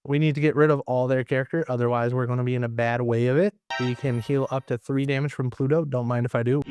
We need to get rid of all their character, otherwise we're going to be in a bad way of it. We can heal up to 3 damage from Pluto. Don't mind if I do.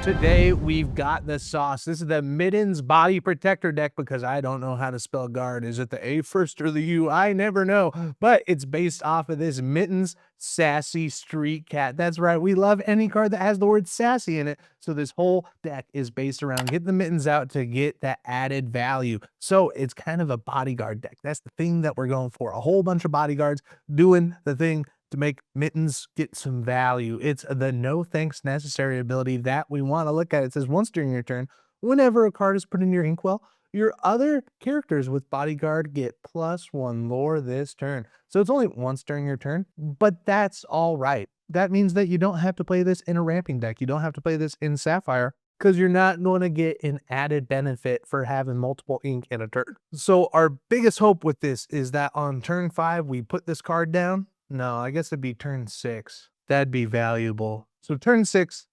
Today, we've got the sauce. This is the Mittens Body Protector deck because I don't know how to spell guard. Is it the A first or the U? I never know. But it's based off of this Mittens Sassy Street Cat. That's right. We love any card that has the word sassy in it. So this whole deck is based around getting the Mittens out to get that added value. So it's kind of a bodyguard deck. That's the thing that we're going for. A whole bunch of bodyguards doing the thing to make Mittens get some value. It's the no thanks necessary ability that we want to look at. It says once during your turn, whenever a card is put in your inkwell, your other characters with Bodyguard get +1 lore this turn. So it's only once during your turn, but that's all right. That means that you don't have to play this in a ramping deck. You don't have to play this in Sapphire because you're not going to get an added benefit for having multiple ink in a turn. So our biggest hope with this is that on turn 5, we put this card down. No, I guess it'd be turn 6. That'd be valuable. So turn 6,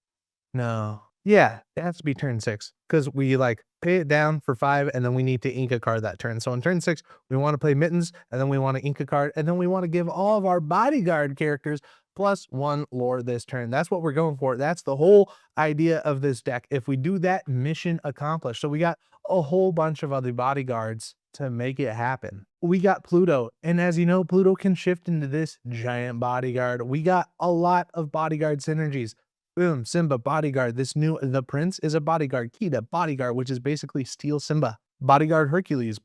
no. Yeah, it has to be turn 6 because we like pay it down for 5 and then we need to ink a card that turn. So on turn 6, we want to play Mittens and then we want to ink a card and then we want to give all of our bodyguard characters +1 lore this turn. That's what we're going for. That's the whole idea of this deck. If we do that, mission accomplished. So we got a whole bunch of other bodyguards to make it happen. We got Pluto, and as you know, Pluto can shift into this giant bodyguard. We got a lot of bodyguard synergies. Boom, Simba, bodyguard. This new, the Prince is a bodyguard. Kita, bodyguard, which is basically Steel Simba. Bodyguard Hercules,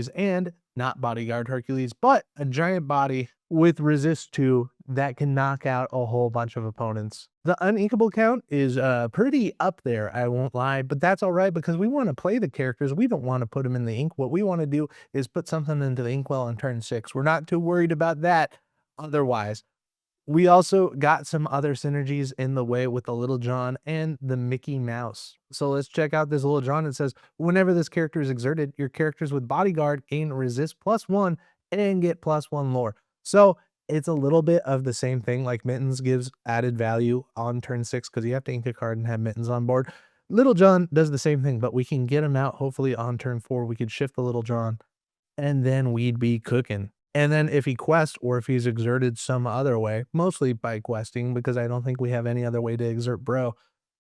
and not bodyguard Hercules, but a giant body with resist 2 that can knock out a whole bunch of opponents. The uninkable count is pretty up there, I won't lie, but that's all right because we want to play the characters. We don't want to put them in the ink. What we want to do is put something into the inkwell on turn 6. We're not too worried about that otherwise. We also got some other synergies in the way with the Little John and the Mickey Mouse. So let's check out this Little John. It says, whenever this character is exerted, your characters with Bodyguard gain resist +1 and get +1 lore. So it's a little bit of the same thing, like Mittens gives added value on turn 6 because you have to ink a card and have Mittens on board. Little John does the same thing, but we can get him out hopefully on turn 4. We could shift the Little John and then we'd be cooking. And then if he quests or if he's exerted some other way, mostly by questing because I don't think we have any other way to exert bro,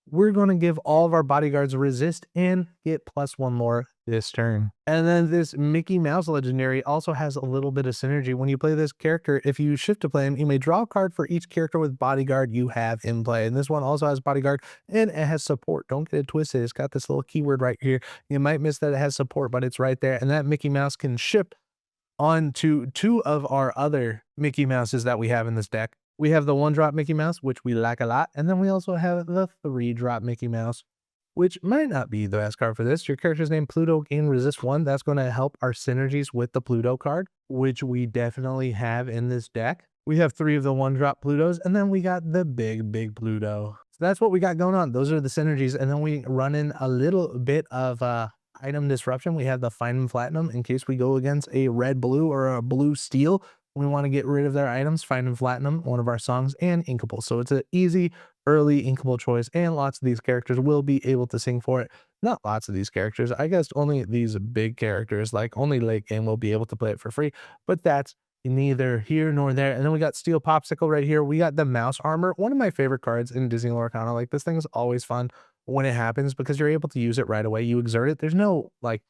we're going to give all of our bodyguards resist and get +1 lore this turn. And then this Mickey Mouse legendary also has a little bit of synergy. When you play this character, if you shift to play him, you may draw a card for each character with bodyguard you have in play. And this one also has bodyguard and it has support. Don't get it twisted. It's got this little keyword right here. You might miss that it has support, but it's right there. And that Mickey Mouse can ship onto 2 of our other Mickey Mouses that we have in this deck. We have the 1-drop Mickey Mouse, which we lack a lot, and then we also have the 3-drop Mickey Mouse, which might not be the best card for this. Your character's name Pluto gain resist 1. That's going to help our synergies with the Pluto card, which we definitely have in this deck. We have 3 of the 1-drop Plutos, and then we got the big Pluto. So that's what we got going on. Those are the synergies, and then we run in a little bit of item disruption. We have the Fine Platinum in case we go against a red blue or a blue steel. We want to get rid of their items. Fine and Platinum, one of our songs, and inkable. So it's an easy early inkable choice, and lots of these characters will be able to sing for it. Not lots of these characters. I guess only these big characters, like only late game, will be able to play it for free. But that's neither here nor there. And then we got Steel Popsicle right here. We got the Mouse Armor, one of my favorite cards in Disney Lorcana. Like, this thing is always fun when it happens because you're able to use it right away. You exert it. There's no like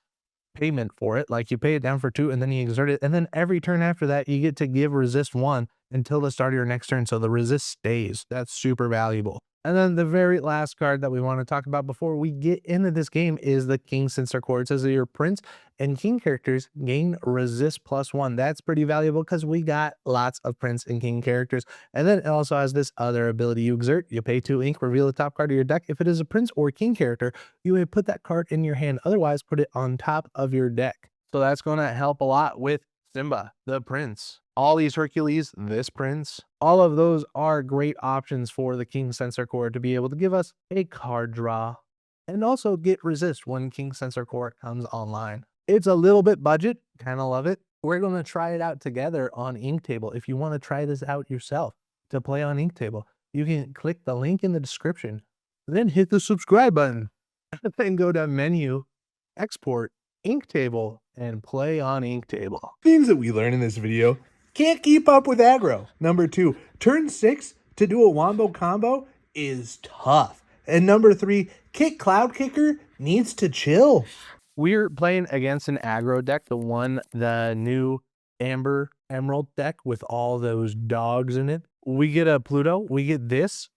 payment for it. Like, you pay it down for 2 and then you exert it. And then every turn after that, you get to give resist 1 until the start of your next turn. So the resist stays. That's super valuable. And then the very last card that we want to talk about before we get into this game is the King Sensor Core. It says that your Prince and King characters gain resist +1. That's pretty valuable because we got lots of Prince and King characters. And then it also has this other ability. You exert, you pay 2 ink, reveal the top card of your deck. If it is a Prince or King character, you may put that card in your hand. Otherwise, put it on top of your deck. So that's going to help a lot with Simba, the Prince. All these Hercules, this Prince, all of those are great options for the King Sensor Core to be able to give us a card draw and also get resist when King Sensor Core comes online. It's a little bit budget, kind of love it. We're going to try it out together on Inktable. If you want to try this out yourself to play on Inktable, you can click the link in the description, then hit the subscribe button, then go to menu, export, Inktable and play on Inktable. Things that we learn in this video: can't keep up with aggro. Number 2, turn 6 to do a wombo combo is tough. And number 3, kick cloud kicker needs to chill. We're playing against an aggro deck, the new Amber Emerald deck with all those dogs in it. We get a Pluto, we get this.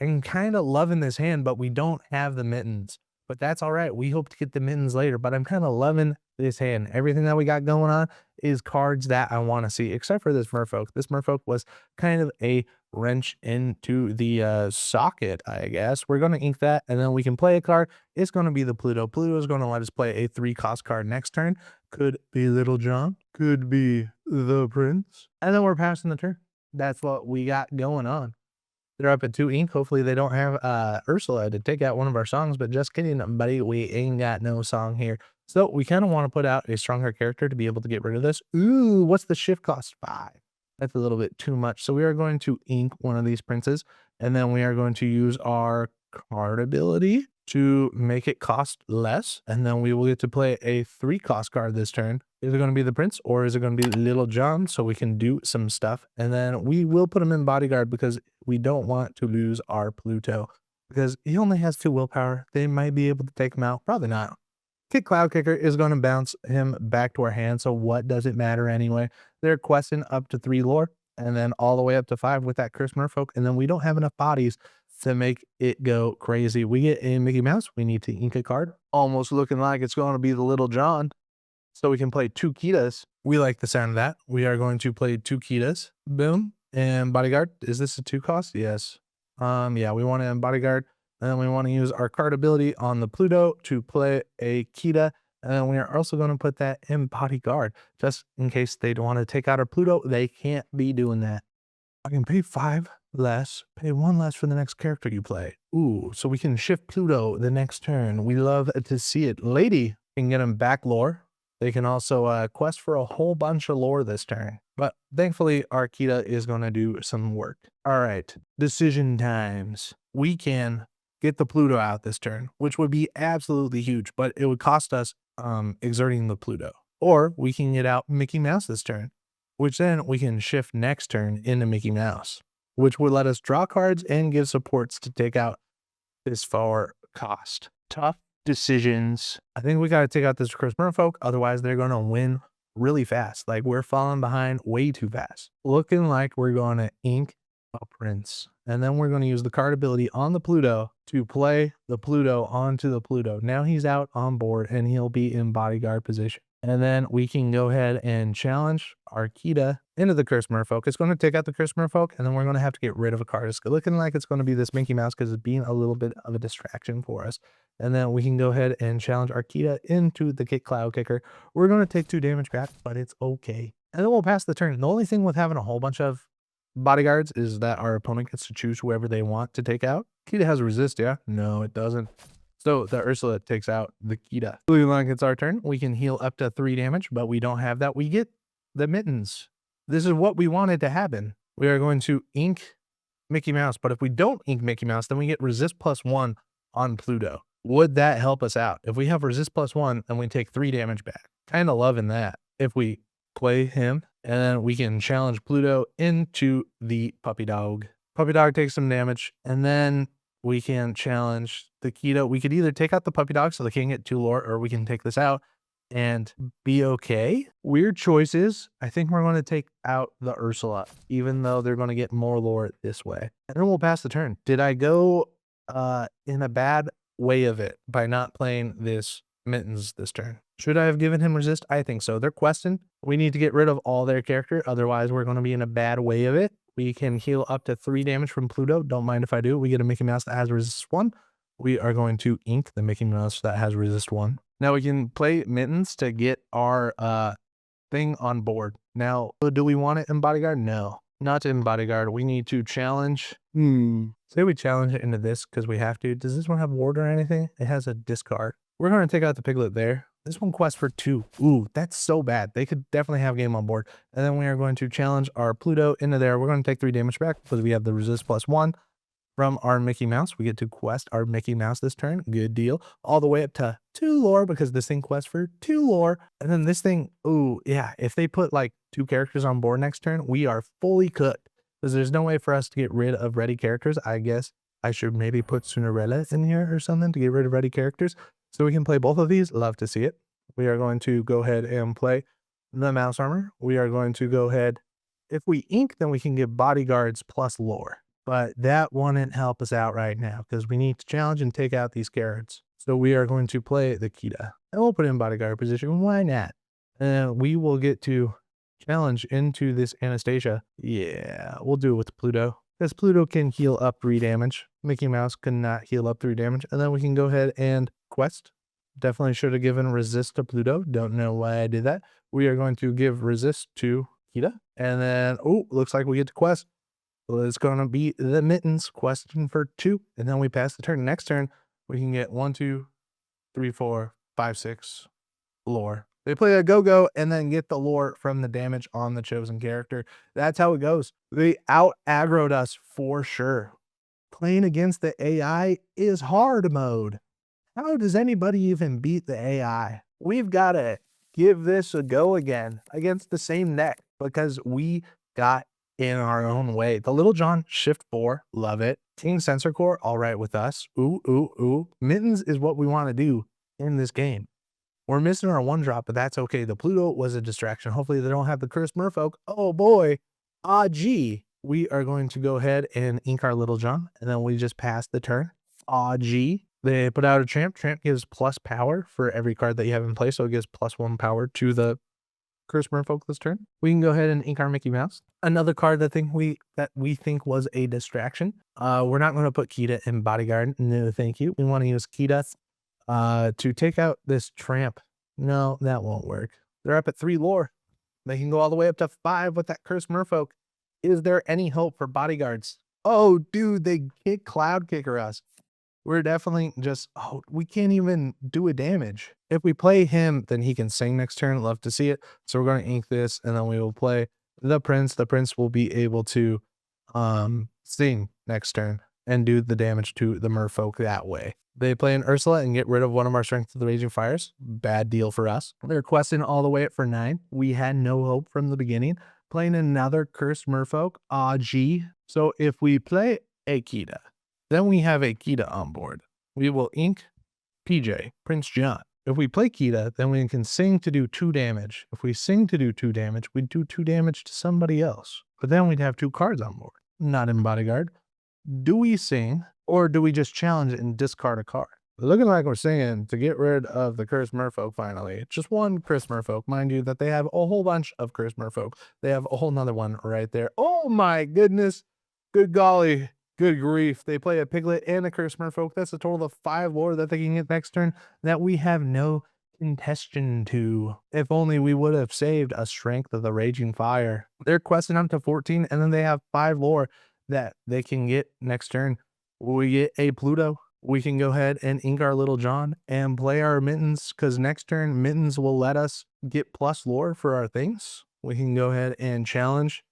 I'm kind of loving this hand, but we don't have the Mittens. But that's all right. We hope to get the Mittens later, but I'm kind of loving this hand. Everything that we got going on is cards that I want to see, except for this Merfolk. This Merfolk was kind of a wrench into the socket, I guess. We're going to ink that, and then we can play a card. It's going to be the Pluto. Pluto is going to let us play a 3-cost card next turn. Could be Little John. Could be the Prince. And then we're passing the turn. That's what we got going on. They're up at 2 ink. Hopefully they don't have Ursula to take out one of our songs, but just kidding, buddy. We ain't got no song here. So we kind of want to put out a stronger character to be able to get rid of this. Ooh, what's the shift cost? 5. That's a little bit too much. So we are going to ink one of these princes, and then we are going to use our card ability to make it cost less, and then we will get to play a 3-cost card this turn. Is it going to be the Prince, or is it going to be Little John, so we can do some stuff? And then we will put him in Bodyguard because we don't want to lose our Pluto, because he only has 2 willpower. They might be able to take him out. Probably not. Kick Cloud Kicker is going to bounce him back to our hand, so what does it matter anyway? They're questing up to 3 lore, and then all the way up to 5 with that Curse Merfolk, and then we don't have enough bodies to make it go crazy. We get a Mickey Mouse. We need to ink a card. Almost looking like it's going to be the Little John, so we can play 2 Kitas. We like the sound of that. We are going to play 2 Kitas. Boom. And Bodyguard. Is this a 2-cost? Yes. Yeah, we want to end Bodyguard. And then we want to use our card ability on the Pluto to play a Kita. And then we are also going to put that in Bodyguard, just in case they don't want to take out our Pluto. They can't be doing that. I can pay 5 less, pay 1 less for the next character you play. Ooh, so we can shift Pluto the next turn. We love to see it. Lady can get him back lore. They can also quest for a whole bunch of lore this turn. But thankfully, our Kita is going to do some work. All right, decision times. We can get the Pluto out this turn, which would be absolutely huge, but it would cost us exerting the Pluto. Or we can get out Mickey Mouse this turn, which then we can shift next turn into Mickey Mouse, which would let us draw cards and give supports to take out this 4 cost. Tough decisions. I think we got to take out this Curse Merfolk, otherwise they're going to win really fast. Like, we're falling behind way too fast. Looking like we're going to ink a Prince, and then we're going to use the card ability on the Pluto to play the Pluto onto the Pluto. Now he's out on board and he'll be in Bodyguard position. And then we can go ahead and challenge our Kita into the Curse Merfolk. It's going to take out the Curse Merfolk, and then we're going to have to get rid of a card. It's looking like it's going to be this Mickey Mouse because it's being a little bit of a distraction for us. And then we can go ahead and challenge our Kita into the Kick Cloud Kicker. We're going to take 2 damage back, but it's okay. And then we'll pass the turn. The only thing with having a whole bunch of bodyguards is that our opponent gets to choose whoever they want to take out. Kita has resist, yeah? No, it doesn't. So the Ursula takes out the Kita. Looking like it's our turn. We can heal up to 3 damage, but we don't have that. We get the Mittens. This is what we wanted to happen. We are going to ink Mickey Mouse, but if we don't ink Mickey Mouse, then we get resist +1 on Pluto. Would that help us out? If we have resist +1, then we take 3 damage back. Kind of loving that. If we play him, and then we can challenge Pluto into the Puppy Dog. Puppy Dog takes some damage, and then we can challenge the Kita. We could either take out the Puppy Dog so they can get 2 lore, or we can take this out and be okay. Weird choices. I think we're going to take out the Ursula, even though they're going to get more lore this way. And then we'll pass the turn. Did I go in a bad way of it by not playing this Mittens this turn? Should I have given him resist? I think so. They're questing. We need to get rid of all their character. Otherwise, we're going to be in a bad way of it. We can heal up to 3 damage from Pluto. Don't mind if I do. We get a Mickey Mouse that has resist 1. We are going to ink the Mickey Mouse that has resist 1. Now we can play Mittens to get our thing on board. Now, do we want it in Bodyguard? No, not in Bodyguard. We need to challenge. Say we challenge it into this because we have to. Does this one have ward or anything? It has a discard. We're going to take out the Piglet there. This one quests for 2. Ooh, that's so bad. They could definitely have game on board. And then we are going to challenge our Pluto into there. We're going to take 3 damage back because we have the resist +1. from our Mickey Mouse. We get to quest our Mickey Mouse this turn. Good deal. All the way up to 2 lore because this thing quests for 2 lore. And then this thing, ooh, yeah, if they put like 2 characters on board next turn, we are fully cooked because there's no way for us to get rid of ready characters. I guess I should maybe put Cinderella in here or something to get rid of ready characters so we can play both of these. Love to see it. We are going to go ahead and play the mouse armor. We are going to go ahead. If we ink, then we can get bodyguards plus lore. But that wouldn't help us out right now because we need to challenge and take out these cards. So we are going to play the Kita. And we'll put in bodyguard position. Why not? And we will get to challenge into this Anastasia. Yeah, we'll do it with Pluto. Because Pluto can heal up 3 damage. Mickey Mouse cannot heal up 3 damage. And then we can go ahead and quest. Definitely should have given resist to Pluto. Don't know why I did that. We are going to give resist to Kita. And then, oh, looks like we get to quest. Well, it's going to be the Mittens question for 2. And then we pass the turn. Next turn, we can get 1, 2, 3, 4, 5, 6 lore. They play a go-go and then get the lore from the damage on the chosen character. That's how it goes. They out-aggroed us for sure. Playing against the AI is hard mode. How does anybody even beat the AI? We've got to give this a go again against the same deck because we got in our own way. The Little John, Shift 4, love it. King Sensor Core, all right with us. Ooh, ooh, ooh. Mittens is what we want to do in this game. We're missing our 1-drop, but that's okay. The Pluto was a distraction. Hopefully they don't have the Cursed Merfolk. Oh boy. Ah, gee. We are going to go ahead and ink our Little John, and then we just pass the turn. Ah, gee. They put out a Tramp. Tramp gives plus power for every card that you have in play, so it gives +1 power to the Cursed Merfolk this turn. We can go ahead and ink our Mickey Mouse. Another card that we think was a distraction. We're not going to put Kita in Bodyguard. No, thank you. We want to use Kita to take out this Tramp. No, that won't work. They're up at 3 lore. They can go all the way up to 5 with that Cursed Merfolk. Is there any hope for Bodyguards? Oh, dude, they Cloud Kicker us. We're definitely just, oh, we can't even do a damage. If we play him, then he can sing next turn. Love to see it. So we're going to ink this, and then we will play the Prince. The Prince will be able to sing next turn and do the damage to the Merfolk that way. They play an Ursula and get rid of one of our Strength of the Raging Fires. Bad deal for us. They're questing all the way up for 9. We had no hope from the beginning. Playing another Cursed Merfolk. Ah, gee. So if we play a Kita, then we have a Kita on board. We will ink PJ, Prince John. If we play Kita, then we can sing to do 2 damage. If we sing to do 2 damage, we'd do 2 damage to somebody else. But then we'd have 2 cards on board. Not in Bodyguard. Do we sing, or do we just challenge it and discard a card? Looking like we're singing to get rid of the Cursed Merfolk finally. Just 1 Cursed Merfolk. Mind you that they have a whole bunch of Cursed Merfolk. They have a whole nother one right there. Oh my goodness. Good golly. Good grief. They play a Piglet and a Cursed Merfolk. That's a total of 5 lore that they can get next turn that we have no contestation to. If only we would have saved a Strength of the Raging Fire. They're questing up to 14, and then they have 5 lore that they can get next turn. We get a Pluto. We can go ahead and ink our Little John and play our Mittens, because next turn Mittens will let us get plus lore for our things. We can go ahead and challenge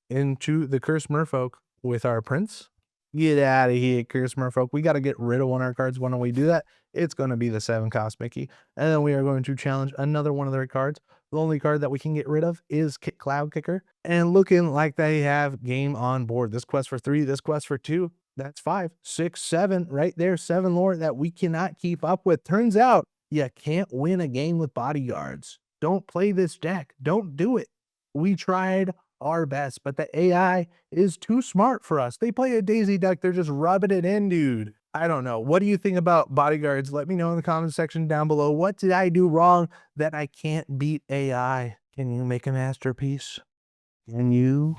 into the Cursed Merfolk with our Prince. Get out of here, Cursed Merfolk. We got to get rid of one of our cards. When we do that, it's going to be the 7-cost Mickey. And then we are going to challenge another one of their cards. The only card that we can get rid of is Cloud Kicker. And looking like they have game on board. This quest for 3, this quest for 2. That's 5, 6, 7. Right there, 7 lore that we cannot keep up with. Turns out you can't win a game with Bodyguards. Don't play this deck. Don't do it. We tried our best, but the AI is too smart for us. They play a Daisy deck. They're just rubbing it in, dude. I don't know. What do you think about Bodyguards? Let me know in the comment section down below. What did I do wrong that I can't beat AI? Can you make a masterpiece? Can you?